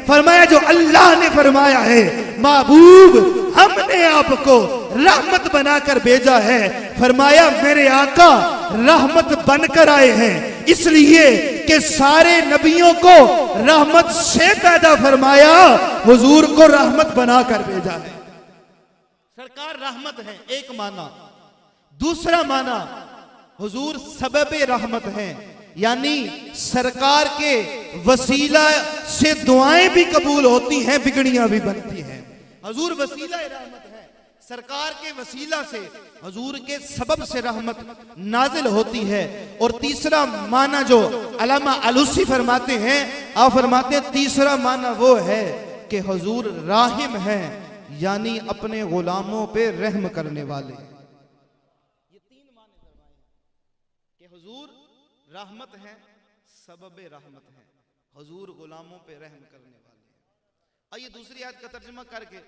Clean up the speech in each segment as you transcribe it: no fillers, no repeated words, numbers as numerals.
फरमाया जो अल्लाह ने फरमाया है महबूब हमने आपको रहमत बनाकर भेजा है, फरमाया मेरे आका रहमत बनकर आए हैं इसलिए कि सारे नबियों को रहमत से पैदा फरमाया, हुजूर को रहमत बनाकर भेजा है। सरकार रहमत है एक माना, दूसरा माना हुजूर सबबे रहमत हैं, यानी सरकार के वसीला से दुआएं भी कबूल होती हैं, बिगड़ियां भी बनती हैं। हुजूर वसीला रहमत है, सरकार के वसीला से हुजूर के सबब से रहमत नाजिल होती है। और तीसरा माना जो अल्लामा अलूसी फरमाते हैं, आप फरमाते हैं तीसरा माना वो है कि हुजूर राहिम हैं, यानी अपने गुलामों पे रहम करने वाले। ये तीन माने फरमाए कि हुजूर रहमत है, सबबे रहमत है, हुजूर गुलामों पे रहम करने वाले हैं। आइए दूसरी आयत का तर्जुमा करके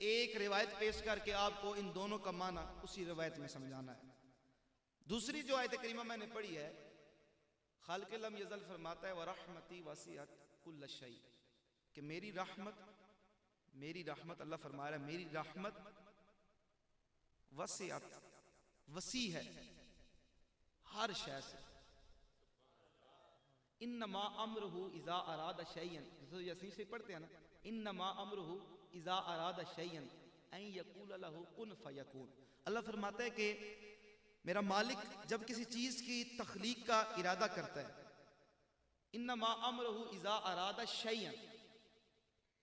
एक रिवायत पेश करके आपको इन दोनों का माना उसी रिवायत में समझाना है। दूसरी जो आयत करीमा मैंने पढ़ी है, खालिक लम यज़ल फरमाता है व रहमती वसीअत कुल्ल शै, कि मेरी रहमत अल्लाह फरमा रहा है मेरी रहमत वसीअत वसी है हर शय से। इन्नमा अम्रुहु इज़ा अरादा शैयन, जो यासीन से पढ़ते हैं ना, इन्नमा अम्रुहु इज़ा अरादा शैयन अन यक़ूल लहु कुन फयकून। अल्लाह फरमाता है कि मेरा मालिक जब किसी चीज की तख्लीक का इरादा करता है, इन्नमा अम्रुहु इज़ा अरादा शैयन,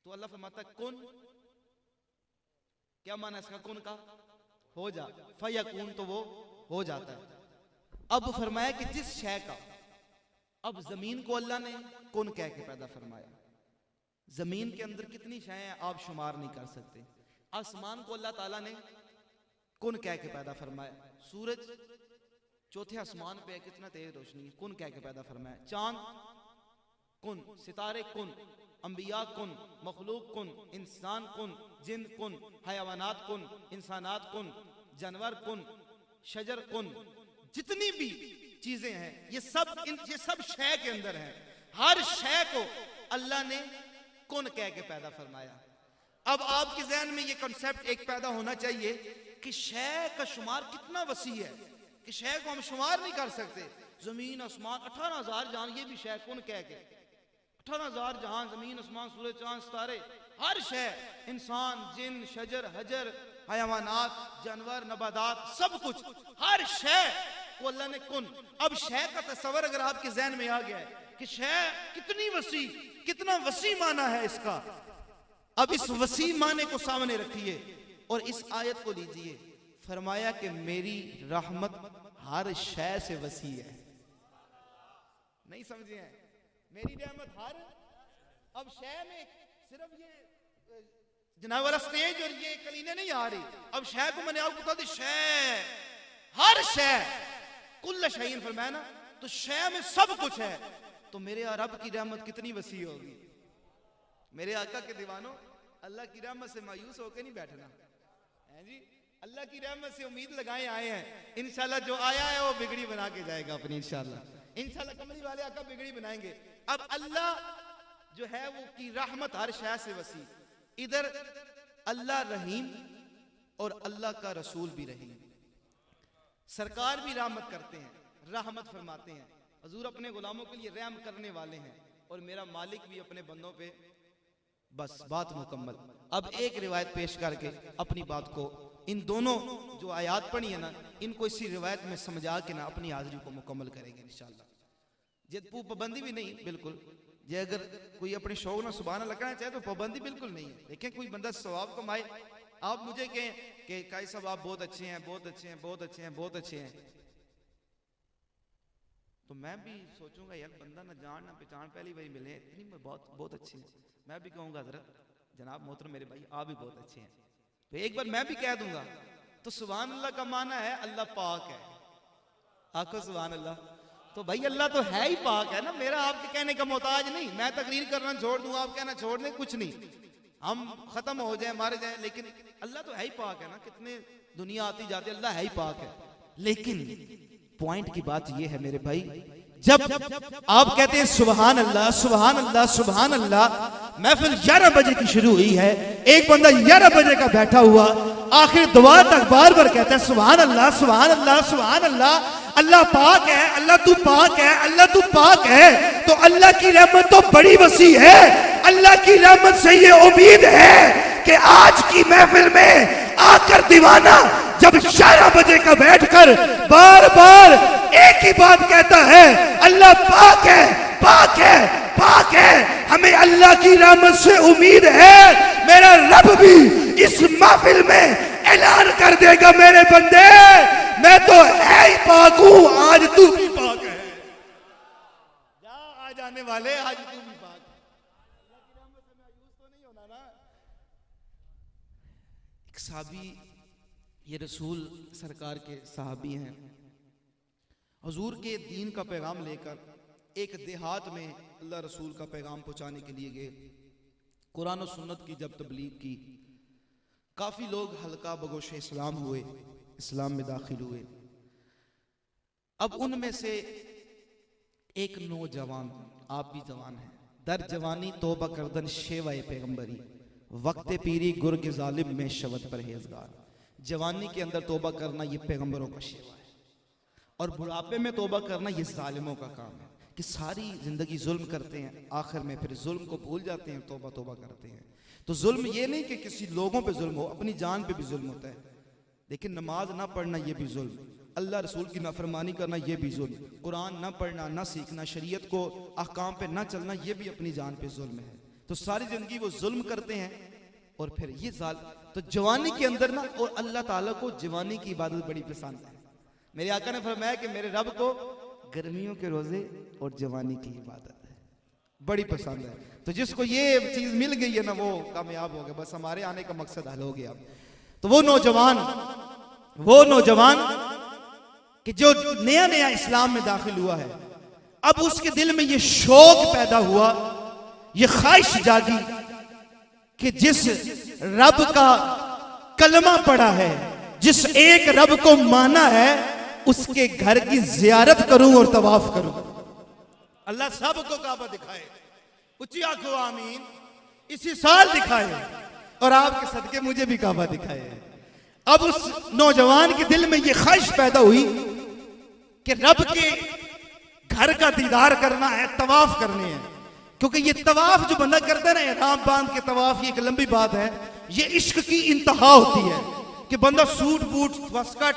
तो अल्लाह फरमाता है कुन, क्या माना इसका कुन का, हो जा, फयकून तो वो हो जाता है। अब फरमाया कि जिस शय का, अब जमीन को अल्लाह ने कुन कह के पैदा फरमाया, जमीन के अंदर कितनी शय आप शुमार नहीं कर सकते। आसमान को अल्लाह ताला ने कुन कह के पैदा फरमाया, सूरज चौथे आसमान पे है, कितना तेज रोशनी है, कुन कह के पैदा फरमाया। चांद कुन, सितारे कुन, अंबिया कुन, मखलूक कुन, इंसान कुन, जिन कुन, हयावानात कुन, इंसानात कुन, जानवर कुन, शजर कुन, जितनी भी चीजें हैं ये सब शय के अंदर हैं। हर शय को अल्लाह ने कुन कह के पैदा फरमाया। अब आपके ज़हन में ये कॉन्सेप्ट एक पैदा होना चाहिए कि शय का शुमार कितना वसी है कि शय को हम शुमार नहीं कर सकते। जमीन आसमान 18,000 जहान, ये भी शय कुन कह के 18,000 जहान, जमीन आसमान, सूरज चांद सितारे, हर शय, इंसान, जिन, शजर, हजर, हयावानात, जानवर, नबादात, सब कुछ, हर शय को अल्लाह ने कुन। अब शय का तस्वर अगर आपके ज़हन में आ गया है कि शय कितनी वसी, कितना वसी माना है इसका, अब इस वसी माने को सामने रखिए और इस आयत को लीजिए। फरमाया कि मेरी रहमत हर शय से वसी है। नहीं समझे हैं? मेरी रहमत हर, अब शय में सिर्फ ये जनाब वाला स्टेज और ये कलीने नहीं आ रही, अब शय को मैंने आपको बता दी, शय, हर शय, कुल्ल शैइन फरमाया ना, तो शय में सब कुछ है। तो मेरे रब की रहमत कितनी वसी होगी। मेरे आका के दीवानों, अल्लाह की रहमत से मायूस होकर नहीं बैठना है जी, अल्लाह की रहमत से उम्मीद लगाए आए हैं। इंशाल्लाह जो आया है वो बिगड़ी बना के जाएगा अपनी, इंशाल्लाह कमली वाले आका बिगड़ी बनाएंगे। अब अल्लाह जो है वो की रहमत हर शय से वसी। इधर अल्लाह रहीम और अल्लाह का रसूल भी रहीम, सरकार भी रहमत करते हैं, रहमत फरमाते हैं। हुजूर अपने गुलामों के लिए रहम करने वाले हैं और मेरा मालिक भी अपने बंदों पे, बस बात मुकम्मल। अब एक रिवायत पेश करके अपनी बात को, इन दोनों जो आयात पढ़ी है ना, इनको इसी रिवायत में समझा के ना अपनी हाजिरी को मुकम्मल करेंगे इंशाल्लाह। ये पाबंदी भी नहीं बिल्कुल, ये अगर कोई अपने शौक ना सुभान अल्लाह कहना चाहे तो पाबंदी बिल्कुल नहीं है। लेकिन कोई बंदा सवाब कमाए, आप मुझे कहें कि काई साहब आप बहुत अच्छे हैं, बहुत अच्छे हैं, बहुत अच्छे हैं, बहुत अच्छे हैं, तो मैं भी सोचूंगा यार बंदा ना जान ना पहचान, पहली बार मिले, इतनी बहुत बहुत अच्छे हैं, मैं भी कहूंगा हजरत जनाब मोहतरम मेरे भाई आप भी बहुत अच्छे हैं, तो एक बार मैं भी कह दूंगा। तो सुभान अल्लाह का माना है अल्लाह पाक है, आखो सुभान अल्लाह। तो भाई अल्लाह तो है ही पाक है ना, मेरा आपके कहने का मोहताज नहीं, मैं तकरीर करना छोड़ दूं, आप कहना छोड़ दें, कुछ नहीं, हम खत्म हो जाए, मारे जाए, लेकिन अल्लाह तो है ही पाक है ना। कितने दुनिया आती जाती, अल्लाह है ही पाक है। लेकिन पॉइंट की बात यह है मेरे भाई, जब आप कहते हैं सुभान अल्लाह सुभान अल्लाह सुभान अल्लाह, महफिल 11 बजे की शुरू हुई है, एक बंदा 11 बजे का बैठा हुआ आखिर दुआ तक बार बार कहता है सुभान अल्लाह सुभान अल्लाह सुभान अल्लाह, अल्लाह पाक है, अल्लाह तू पाक है, अल्लाह तू पाक है। तो अल्लाह की रहमत तो बड़ी वसी है, अल्लाह की रहमत से ये उम्मीद है कि आज की महफिल में आकर दीवाना जब 11 बजे का बैठकर बार बार एक ही बात कहता है, अल्लाह पाक है पाक है पाक है, हमें अल्लाह की रहमत से उम्मीद है मेरा रब भी इस महफिल में ऐलान कर देगा, मेरे बंदे मैं तो है ही पाक हूं, आज तू भी पाक है। जा आज आने वाले, आज तू भी पाक है। अल्लाह की रहमत से मायूस तो नहीं होना ना। एक साहबी, ये रसूल सरकार के साहबी हैं, हुजूर के दीन का पैगाम लेकर एक देहात में अल्लाह रसूल का पैगाम पहुंचाने के लिए गए। कुरान और सुन्नत की जब तबलीग की, काफ़ी लोग हल्का बगोश इस्लाम हुए, इस्लाम में दाखिल हुए। अब उनमें से एक नौजवान, आप भी जवान हैं, दर जवानी तौबा करदन शेवाए पैगंबरी, वक्त पीरी गुर के जालिम में शवत परहेजगार। जवानी के अंदर तौबा करना ये पैगंबरों का शेवा है, और बुढ़ापे में तौबा करना ये जालिमों का काम है कि सारी जिंदगी जुल्म करते हैं, आखिर में फिर जुल्म को भूल जाते हैं, तौबा तौबा करते हैं। तो जुल्म ये नहीं कि किसी लोगों पे जुल्म हो, अपनी जान पे भी जुल्म होता है। लेकिन नमाज ना पढ़ना ये भी जुल्म, अल्लाह रसूल की नाफरमानी करना ये भी जुल्म, कुरान ना पढ़ना ना सीखना, शरीयत को अहकाम पे ना चलना, ये भी अपनी जान पे जुल्म है। तो सारी जिंदगी वो जुल्म करते हैं और फिर ये तो जवानी के अंदर ना, और अल्लाह ताला को जवानी की इबादत बड़ी पसंद है। मेरे आका ने फरमाया कि मेरे रब को गर्मियों के रोजे और जवानी की इबादत है बड़ी पसंद है। तो जिसको ये चीज मिल गई है ना, वो कामयाब हो गया, बस हमारे आने का मकसद हल हो गया। तो वो नौजवान कि जो नया नया इस्लाम में दाखिल हुआ है, अब उसके दिल में ये शौक पैदा हुआ, ये ख्वाहिश जागी कि जिस रब का कलमा पढ़ा है, जिस एक रब को माना है, उसके घर की जियारत करूं और तवाफ करूं। अल्लाह सबको काबा दिखाए, उच्ची आंखों आमीन, इसी साल दिखाए, और आपके सदके मुझे भी काबा दिखाए। अब उस नौजवान के दिल में यह ख्वाहिश पैदा हुई कि रब के घर का दीदार करना है, तवाफ करने हैं। क्योंकि ये तवाफ जो बंदा करता है ना, राम बांध के तवाफ, ये एक लंबी बात है, ये इश्क की इंतहा होती है कि बंदा सूट बूट वस्कट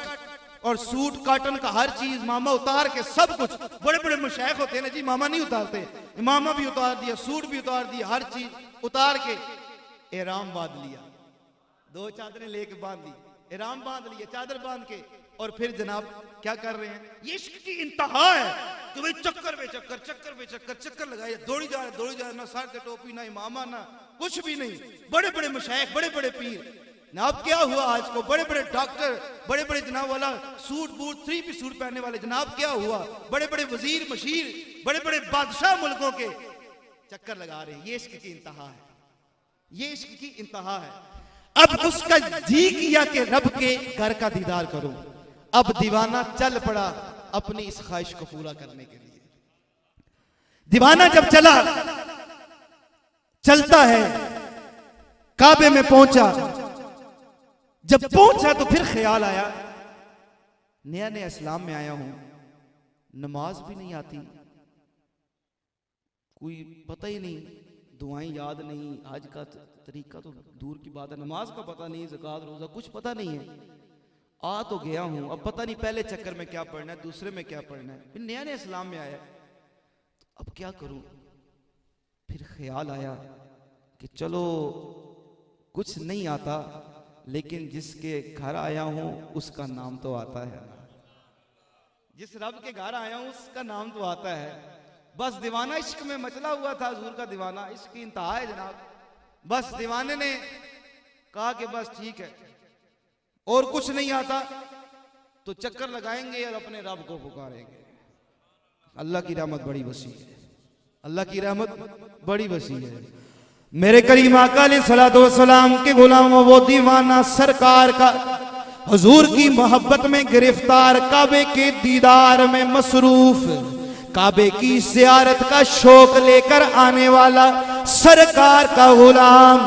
और सूट काटन का हर चीज मामा उतार के, सब कुछ, बड़े बड़े मुशाइख होते हैं ना जी, मामा नहीं उतारते, मामा भी उतार दिया, सूट भी उतार दिया, हर चीज उतार के एहराम बांध लिया, 2 चादरें लेके बांध दी, एहराम बांध लिया, चादर बांध के, और फिर जनाब क्या कर रहे हैं, ये इश्क की इंतहा है कि भाई चक्कर पे चक्कर, चक्कर पे चक्कर, चक्कर लगाए, दौड़ी जा रहे, ना सर से टोपी, ना इमामा, ना कुछ भी नहीं, बड़े बड़े मुशाइख, बड़े बड़े पीर। ना अब क्या हुआ आज को, बड़े बड़े डॉक्टर, बड़े बड़े जनाब वाला सूट बूट 3 पीस सूट पहनने वाले, जनाब क्या हुआ, बड़े बड़े वजीर मशीर, बड़े बड़े बादशाह मुल्कों के चक्कर लगा रहे हैं। ये इश्क की इंतहा है, ये इश्क की इंतहा है। अब उसका जी किया कि रब के घर का दीदार करूं। अब दीवाना चल पड़ा अपनी इस ख्वाहिश को पूरा करने के लिए। दीवाना जब चलता है, काबे में पहुंचा, जब पहुंचा तो फिर ख्याल आया, नया नया इस्लाम में आया हूं, नमाज भी नहीं आती, कोई पता ही नहीं, दुआएं याद नहीं, आज का तरीका तो दूर की बात है, नमाज का पता नहीं, ज़कात रोज़ा कुछ पता नहीं है। आ तो गया हूं, अब पता नहीं पहले चक्कर में क्या पढ़ना है, दूसरे में क्या पढ़ना है, फिर नया नया इस्लाम में आया, तो अब क्या करूं। फिर ख्याल आया कि चलो कुछ नहीं आता, लेकिन जिसके घर आया हूं उसका नाम तो आता है, जिस रब के घर आया हूं उसका नाम तो आता है। बस दीवाना इश्क में मचला हुआ था, हुजूर का दीवाना, इश्क की इंतहा है जनाब। बस दीवाने ने कहा कि बस ठीक है, और कुछ नहीं आता तो चक्कर लगाएंगे और अपने रब को पुकारेंगे। अल्लाह की रहमत बड़ी वसी है, अल्लाह की रहमत बड़ी वसी है। मेरे करीम आका अलैहिस्सलातु वस्सलाम के गुलाम, वो दीवाना सरकार का हुजूर की मोहब्बत में गिरफ्तार, काबे के दीदार में मसरूफ, काबे की ज़ियारत का शौक लेकर आने वाला सरकार का गुलाम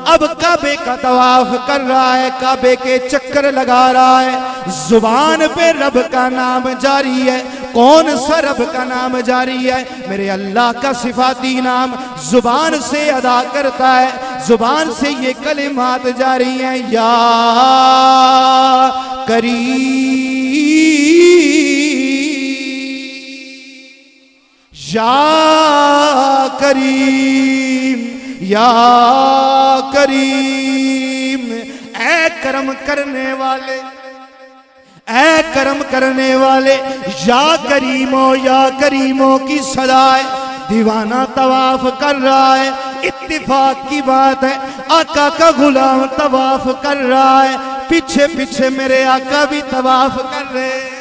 अब काबे का तवाफ कर रहा है, काबे के चक्कर लगा रहा है। जुबान पे रब का नाम जारी है। कौन सा रब का नाम जारी है? मेरे अल्लाह का सिफाती नाम जुबान से अदा करता है। जुबान से ये कलिमात जारी हैं, या करीम या करीम या करीम। ऐ करम करने वाले, ऐ करम करने वाले, या करीमों की सदाए। दीवाना तवाफ कर रहा है, इत्तिफाक की बात है आका का गुलाम तवाफ कर रहा है, पीछे पीछे मेरे आका भी तवाफ कर रहे हैं।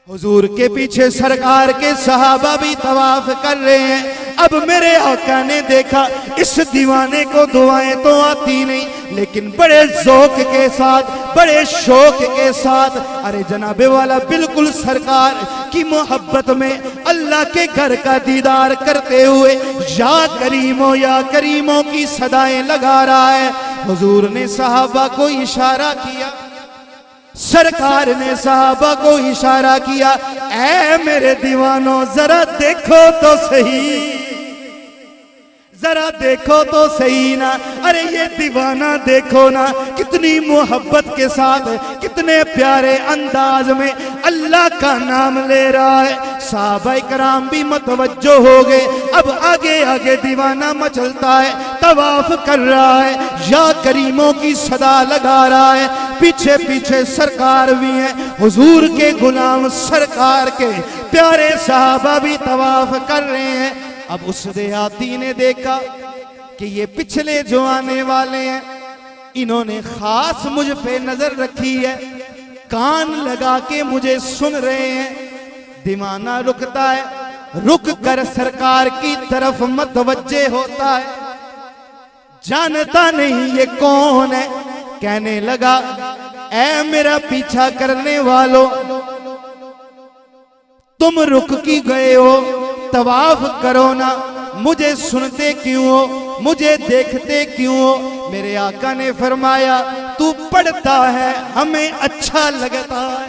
हुजूर के पीछे सरकार के सहाबा भी तवाफ कर रहे हैं। अब मेरे आका ने देखा इस दीवाने को दुआएं तो आती नहीं, लेकिन बड़े ज़ौक़ के साथ, बड़े शौक के साथ, अरे जनाबे वाला बिल्कुल सरकार की मोहब्बत में अल्लाह के घर का दीदार करते हुए या करीमों की सदाएं लगा रहा है। हुजूर ने सहाबा को इशारा किया, सरकार ने सहाबा को इशारा किया, ऐ मेरे दीवानों जरा देखो तो सही, जरा देखो तो सही ना। अरे ये दीवाना देखो ना, कितनी मोहब्बत के साथ, कितने प्यारे अंदाज में अल्लाह का नाम ले रहा है। सहाबा इकराम भी मतवज्जो हो गए। अब आगे आगे दीवाना मचलता है, तवाफ कर रहा है, या करीमों की सदा लगा रहा है, पीछे पीछे सरकार भी है। हुजूर के गुलाम सरकार के प्यारे सहाबा भी तवाफ कर रहे हैं। अब उस देहाती ने देखा कि ये पिछले जो आने वाले हैं, इन्होंने खास मुझ पे नजर रखी है, कान लगा के मुझे सुन रहे हैं। दीवाना रुकता है, रुक कर सरकार की तरफ मतवज्जे होता है, जानता नहीं ये कौन है। कहने लगा, ऐ मेरा पीछा करने वालों, तुम रुक की गए हो, तवाफ करो ना, मुझे सुनते क्यों हो, मुझे देखते क्यों हो? मेरे आका ने फरमाया, तू पढ़ता है हमें अच्छा लगता है,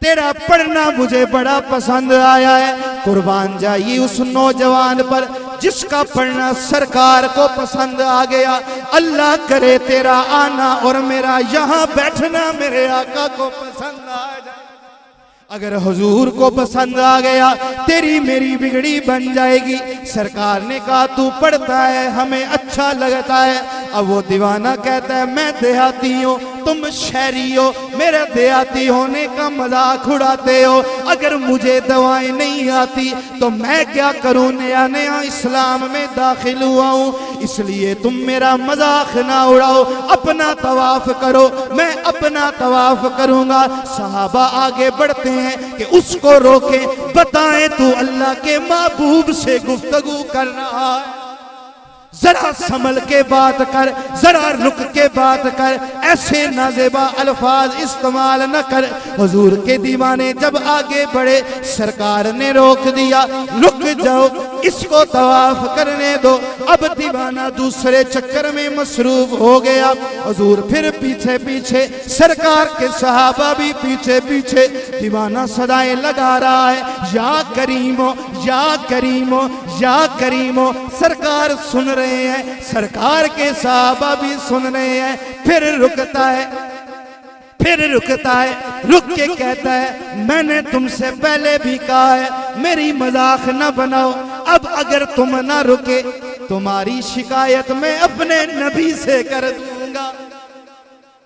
तेरा पढ़ना मुझे बड़ा पसंद आया है। कुर्बान जाइए उस नौजवान पर जिसका पढ़ना सरकार को पसंद आ गया। अल्लाह करे तेरा आना और मेरा यहाँ बैठना मेरे आका को पसंद आ जाए। अगर हुजूर को पसंद आ गया, तेरी मेरी बिगड़ी बन जाएगी। सरकार ने कहा, तू पढ़ता है हमें अच्छा लगता है। अब वो दीवाना कहता है, मैं देहाती हूँ, तुम शहरी हो, मेरे देहाती होने का मजाक उड़ाते हो। अगर मुझे दवाएं नहीं आती तो मैं क्या करूं? नया नया इस्लाम में दाखिल हुआ हूं, इसलिए तुम मेरा मजाक ना उड़ाओ, अपना तवाफ करो, मैं अपना तवाफ करूंगा। सहाबा आगे बढ़ते हैं कि उसको रोके, बताएं तू अल्लाह के महबूब से गुफ्तगू कर रहा है, जरा संभल के बात कर, जरा रुक के बात कर, ऐसे नाजेबा अल्फाज इस्तेमाल न कर। हुजूर के दीवाने जब आगे बढ़े, सरकार ने रोक दिया, रुक जाओ, इसको तवाफ करने दो। अब दीवाना दूसरे चक्कर में मसरूफ हो गया। हुजूर फिर पीछे पीछे, सरकार के सहाबा भी पीछे पीछे, दीवाना सदाएं लगा रहा है, या करीमो या करीमो या करीमो। सरकार सुन रहे हैं, सरकार के सहाबा भी सुन रहे हैं। फिर रुकता है, फिर रुकता है, रुक के कहता है, मैंने तुमसे पहले भी कहा है मेरी मजाक न बनाओ। अब अगर तुम ना रुके, तुम्हारी शिकायत मैं अपने नबी से कर दूंगा।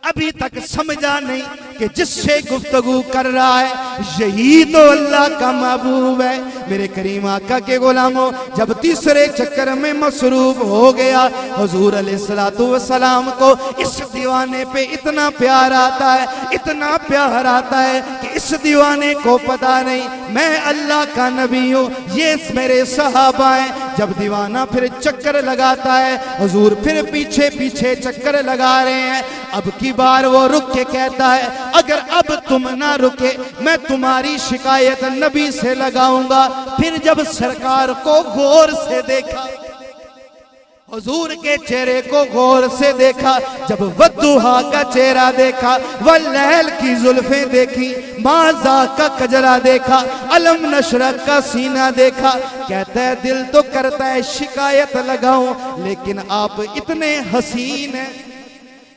अभी तक समझा नहीं कि जिससे गुफ्तगू कर रहा है यही तो अल्लाह का महबूब है। मेरे करीम आका के गुलामों, जब तीसरे चक्कर में मसरूफ हो गया, हुजूर अलैहिस्सलातु वस्सलाम को इस दीवाने पे इतना प्यार आता है, इतना प्यार आता है कि इस दीवाने को पता नहीं मैं अल्लाह का नबी हूँ, ये मेरे सहाबा हैं। जब दीवाना फिर चक्कर लगाता है, हुजूर फिर पीछे पीछे चक्कर लगा रहे हैं। अब की बार वो रुक के कहता है, अगर अब तुम ना रुके मैं तुम्हारी शिकायत नबी से लगाऊंगा। फिर जब सरकार को गौर से देखा, हुजूर के चेहरे को गौर से देखा, जब वद्दुहा का चेहरा देखा, वल्लैल की जुल्फें देखी, माज़ा का कजरा देखा, अलम नशरह का सीना देखा, कहता है दिल तो करता है शिकायत लगाऊं, लेकिन आप इतने हसीन हैं,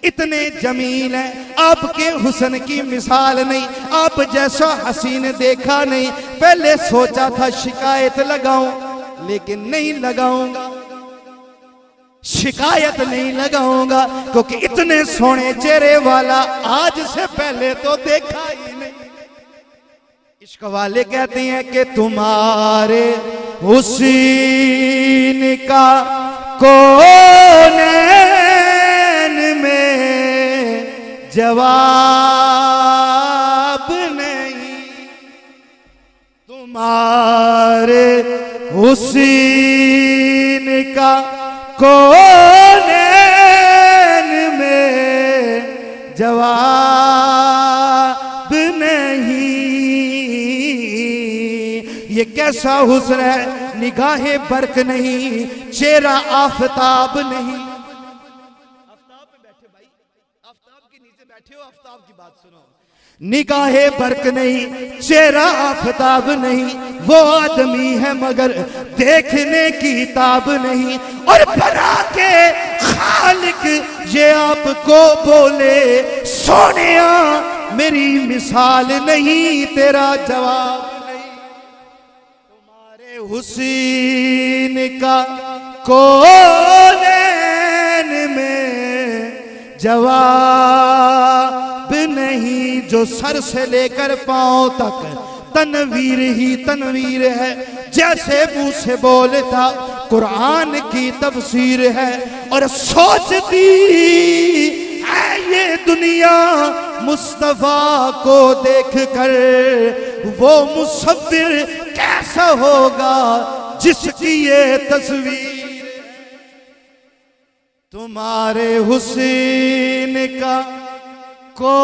इतने जमील हैं, आपके हुस्न की मिसाल नहीं, आप जैसा हसीन देखा नहीं। पहले सोचा था शिकायत लगाऊं, लेकिन नहीं लगाऊंगा, शिकायत नहीं लगाऊंगा, क्योंकि इतने सोने चेहरे वाला आज से पहले तो देखा ही नहीं। इश्क वाले कहते हैं कि तुम्हारे हुस्न का कोनैन में जवाब नहीं, तुम्हारे हुस्न का कोनैन में जवाब नहीं। ये कैसा हुस्न है, निगाहे बर्क नहीं, चेहरा आफताब नहीं। आफताब पे बैठे भाई, आफताब के नीचे बैठे हो, आफताब की बात सुनो। निगाहे बर्क नहीं, चेहरा आफताब नहीं, वो आदमी है मगर देखने की ताब नहीं। और बना के खालिक ये आपको बोले, सोनिया मेरी मिसाल नहीं, तेरा जवाब नहीं। तुम्हारे हुस्न का कोनैन में जवाब नहीं, जो सर से लेकर पांव तक तनवीर ही तनवीर है, जैसे मुंह से बोलता कुरान की तफसीर है। और सोचती है ये दुनिया मुस्तफा को देखकर, वो मुसव्विर कैसा होगा जिसकी ये तस्वीर। तुम्हारे हुस्न का को